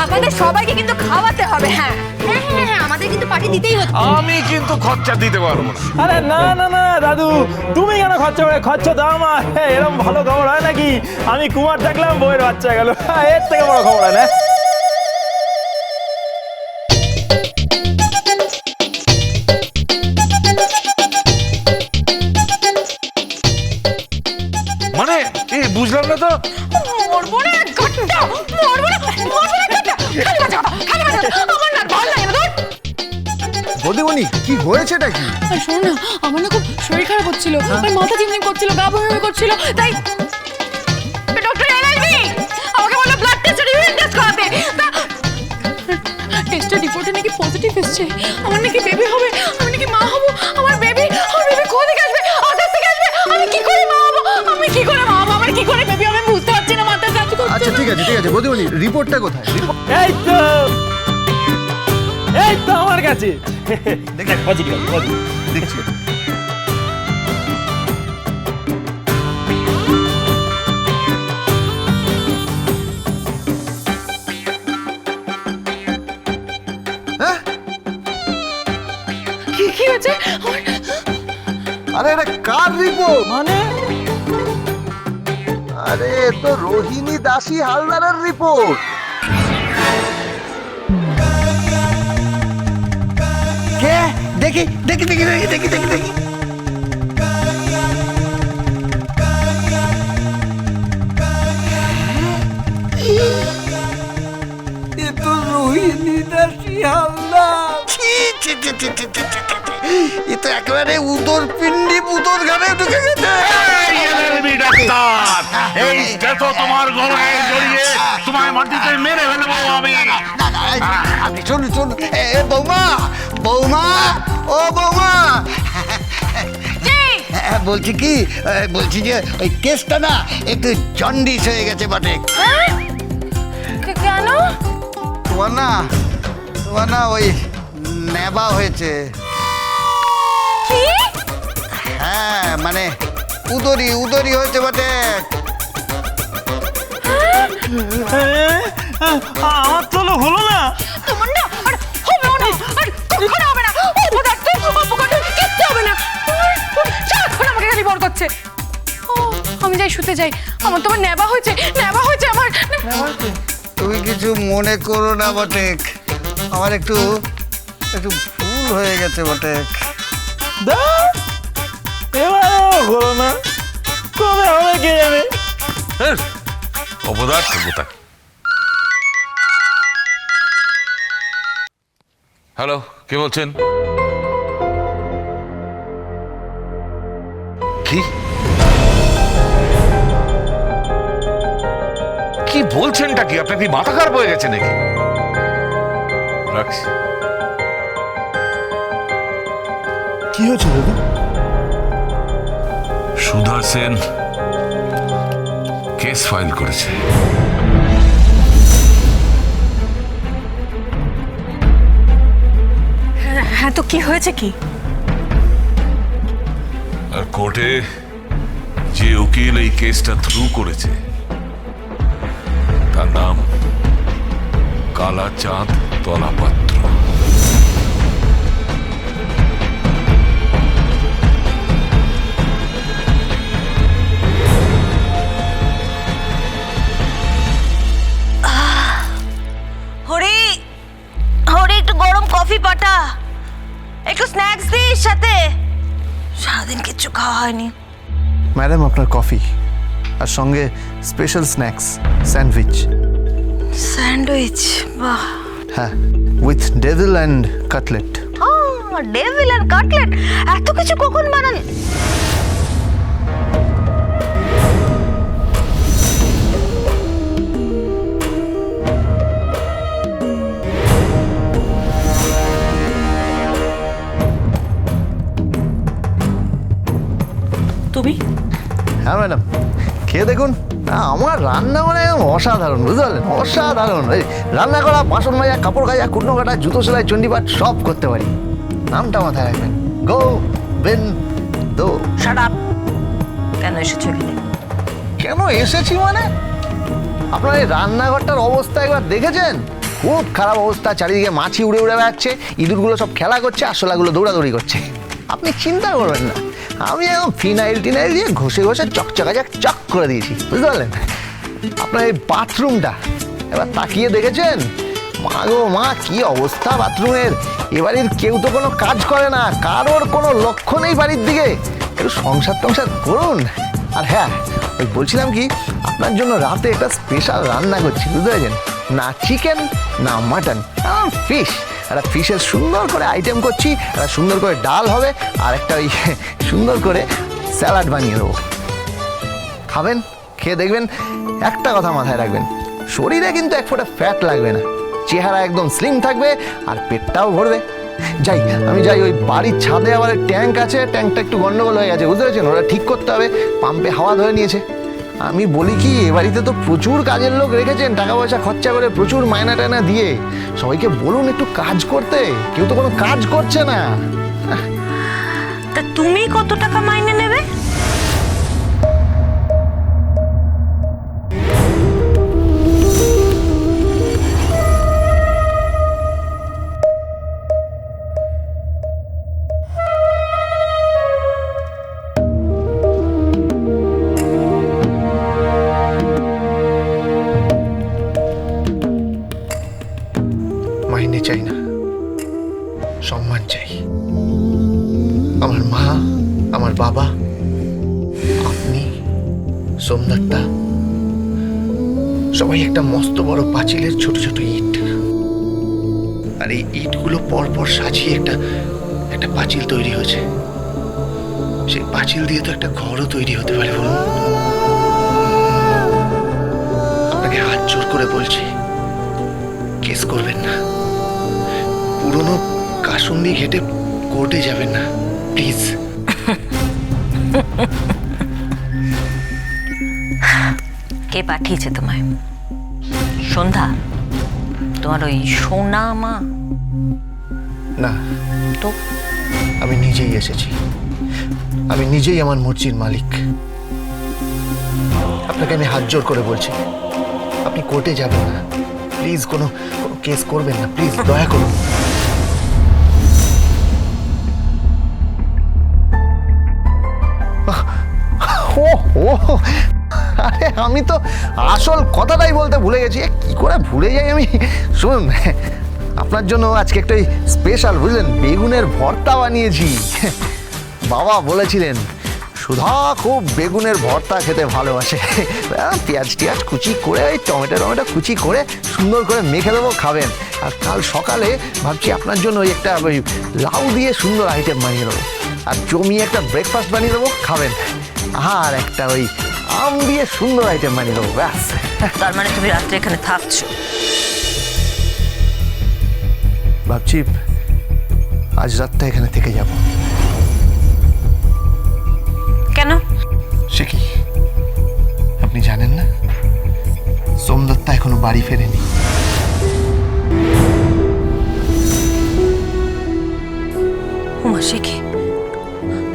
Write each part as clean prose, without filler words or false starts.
আমাদের সবাইকে কিন্তু খাওয়াতে হবে। হ্যাঁ হ্যাঁ হ্যাঁ হ্যাঁ, আমাদের কিন্তু পার্টি দিতেই হচ্ছে। আমি কিন্তু খরচা দিতে পারবো না। আরে না না না দাদু, তুমি কেন খরচা করে? খরচা দাও আমার। এরকম ভালো খবর হয় নাকি? আমি কুমার দেখলাম, বউয়ের বাচ্চা গেল, এর থেকে বড় খবর হয় না? মানে বুঝলাম না তো। মরবো না ঘটটা, মরবো না ঘটটা। খালি বাজা কথা, খালি বাজা কথা। আমার না ভালো লাগে না তোর। বৌদিমণি কি হয়েছেটা কি? আর শোনো না, আমার না খুব শরীর খারাপ হচ্ছিল, আর মাথা ঝিমঝিম করছিল, গা বমি বমি করছিল, তাই ডক্টর এলআইভি আমাকে বললো ব্লাড টেস্ট আর ইউরিন টেস্ট করাতে। টেস্টের রিপোর্টে নাকি পজিটিভ এসেছে। আমার নাকি বেবি হবে, আমি নাকি মা হব। আমার বেবি কোথা থেকে আসবে? আকাশ থেকে আসবে। আমি কি করে মা হব? আমি কি করে মা হব? আমার কি করে বেবি হবে? বুঝতে পারছি না, মাথা কাজ করছে না। আচ্ছা ঠিক আছে বৌদিমণি, রিপোর্টটা কোথায়? এই তো আমার কাছে। পজিটিভ দেখছি। হ্যাঁ? কি হয়েছে? আরে এটা কার রিপোর্ট? মানে আরে এ তো রোহিণী দাসী হালদারের রিপোর্ট। কে? দেখি দেখি দেখি দেখি দেখি দেখি দেখি। এ তো রোহিণী দাসী হালদার। ছি, ছি, ছি, ছি, ছি, ছি, ছি, ছি, ছি। এ তো একেবারে উদর পিণ্ডি পুতোর ঘরে ঢুকে গেছে। এই এলআইভি ডাক্তার, এই দেখো তোমার গলায় জড়িয়ে তোমায় মাটিতে মেরে ফেলবো আমি। না না আপনি শুনুন শুনুন। বৌমা বৌমা, ও বৌমা, বলছি কি, বলছি যে ওই কেসটা না একটু জন্ডিস হয়ে গেছে বটে। কেন? তোমার না ওই নেবা হয়েছে। কি? হ্যাঁ মানে উদরি হয়েছে বটে। আমার তো হলো না। তোমার না আর হবেও না, আর কখনো হবে না। অপদার্থ, অপকর্ম, কিচ্ছু হবে না। সারাক্ষণ আমাকে খালি বর করছে। ও, আমি যাই শুতে যাই। আমার তোমার নেবা হয়েছে আমার। তুমি কিছু মনে করো না বটে, আমার একটু ভুল হয়ে গেছে বটে। এবারও হলো না, কবে হবে কে জানে। অপদার্থ কোথায়? হ্যালো, কে বলছেন? কি কি বলছেনটা কি? আপনার কি মাথা খারাপ হয়ে গেছে নাকি? রাখছি। কি হয়েছে দাদু? সুধা সেন কেস ফাইল করেছে। হ্যাঁ, তো কি হয়েছে কি? আর কোর্টে যে উকিল এই কেসটা থ্রু করেছে তার নাম কালাচাঁদ তলাপাত্র। হরি, একটু গরম কফি পাঠা, একটু স্ন্যাক্স দিস সাথে। সারাদিন কিচ্ছু খাওয়া হয়নি। ম্যাডাম আপনার কফি আর সঙ্গে স্পেশাল স্ন্যাক্স স্যান্ডউইচ। স্যান্ডউইচ? বাহ। হ্যাঁ, with devil and cutlet. Devil আর কাটলেট, এত কিছু কখন বানান? তুমি? হ্যাঁ ম্যাডাম, খেয়ে দেখুন। আমার রান্না মানে অসাধারণ, বুঝতে পারলেন? অসাধারণ। এই রান্না করা, বাসন মাজা, কাপড় কাচা, কুটনো কাটা, জুতো সেলাই, চণ্ডীপাঠ সব করতে পারি। নামটা মাথায় রাখবেন, গোবিন্দ। Shut up. কেন এসেছো এখানে? কেন এসেছি মানে? আপনার এই রান্নাঘরটার অবস্থা একবার দেখেছেন? খুব খারাপ অবস্থা, চারিদিকে মাছি উড়ে উড়ে বেড়াচ্ছে, ইঁদুরগুলো সব খেলা করছে, আরশোলাগুলো দৌড়াদৌড়ি করছে। আপনি চিন্তা করবেন না, আমি এখন ফিনাইল টিনাইল দিয়ে ঘষে ঘষে চক করে দিয়েছি, বুঝতে পারলেন? আপনার এই বাথরুমটা এবার তাকিয়ে দেখেছেন? মা গো মা, কি অবস্থা বাথরুমের! এবারের কেউ তো কোনো কাজ করে না, কারোর কোনো লক্ষ্য নেই বাড়ির দিকে। একটু সংসার টংসার করুন। আর হ্যাঁ, ওই বলছিলাম কি, আপনার জন্য রাতে একটা স্পেশাল রান্না করছি, বুঝতে পেরেছেন? না চিকেন না মাটন, ফিশ। একটা ফিশের সুন্দর করে আইটেম করছি, একটা সুন্দর করে ডাল হবে, আর একটা ওই সুন্দর করে স্যালাড বানিয়ে দেবো। খাবেন, খেয়ে দেখবেন। একটা কথা মাথায় রাখবেন, শরীরে কিন্তু এক ফোঁটা ফ্যাট লাগবে না, চেহারা একদম স্লিম থাকবে আর পেটটাও ভরবে। আমি যাই, ওই বাড়ির ছাদে আবার ট্যাঙ্ক আছে, ট্যাঙ্কটা একটু গন্ডগোল হয়ে গেছে, বুঝতে পেরেছেন? ওরা ঠিক করতে হবে, পাম্পে হাওয়া ধরে নিয়েছে। আমি বলি কি, এ বাড়িতে তো প্রচুর কাজের লোক রেখেছেন, টাকা পয়সা খরচা করে, প্রচুর মায়না টায়না দিয়ে। সবাইকে বলুন একটু কাজ করতে, কেউ তো কোনো কাজ করছে না। তা তুমি কত টাকা মাইনে নেবে? মাইনে চাই না, সম্মান চাই। আমার মা, আমার বাবা, আপনি, সোমদত্তা, সবাই একটা মস্ত বড় পাঁচিলের ছোট ছোট ইট, আর এই ইটগুলো পরপর সাজিয়ে একটা পাঁচিল তৈরি হয়েছে। সেই পাঁচিল দিয়ে তো একটা ঘরও তৈরি হতে পারে, বলুন? আপনাকে হাত জোর করে বলছি, কেস করবেন না, পুরনো কাসুন্দি ঘেটে কোর্টে যাবেন না, প্লিজ। কে পাঠিয়েছে তোমায়? সন্ধ্যা, তোমার ওই সোনা মা? না, তো আমি নিজেই এসেছি, আমি নিজেই আমার মর্জির মালিক। আপনাকে আমি হাত জোর করে বলছি, আপনি কোর্টে যাবেন না, প্লিজ। কোনো কেস করবেন না, প্লিজ, দয়া করুন। আরে আমি তো আসল কথাটাই বলতে ভুলে গেছি, কি করে ভুলে যাই আমি। শুনুন, আপনার জন্য আজকে একটা স্পেশাল, বুঝলেন, বেগুনের ভর্তা বানিয়েছি। বাবা বলেছিলেন সুধা খুব বেগুনের ভর্তা খেতে ভালোবাসে। পেঁয়াজ টিয়াজ কুচি করে, ওই টমেটো কুচি করে সুন্দর করে মেখে দেবো, খাবেন। আর কাল সকালে ভাবছি আপনার জন্য ওই একটা ওই লাউ দিয়ে সুন্দর আইটেম বানিয়ে দেবো, আর জমিয়ে একটা ব্রেকফাস্ট বানিয়ে দেবো, খাবেন। আর একটা ওই আম দিয়ে সুন্দর আইটেম বানিয়ে দেবো, ব্যাস। তার মানে তুমি রাত্রে এখানে থাকছো? ভাবছি আজ রাতটা এখানে থেকে যাব। কেন? সে কি আপনি জানেন না? সোমদত্তা এখনো বাড়ি ফেরেনি। উমা, সে কি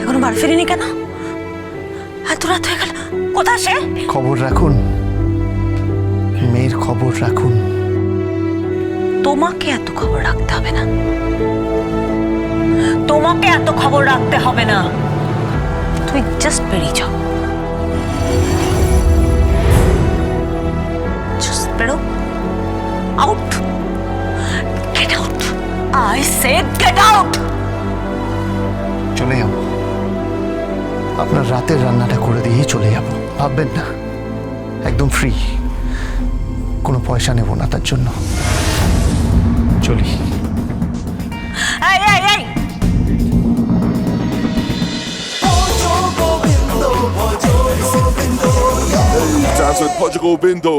এখনো বাড়ি ফেরেনি কেন? এত রাত হয়ে গেল, কোথায় সে? খবর রাখুন, মেয়ের খবর রাখুন। তোমাকে এত খবর রাখতে হবে না, তোমাকে এত খবর রাখতে হবে না, তুমি জাস্ট বেরিয়ে যাও। জাস্ট বেরো, out, get out, I said get out. চলে যাব, আপনার রাতের রান্নাটা করে দিয়েই চলে যাব, ভাববেন না। একদম ফ্রি, কোনো পয়সা নেব না তার জন্য। চলি। এই এই এই, Dance with Portugal Bindo.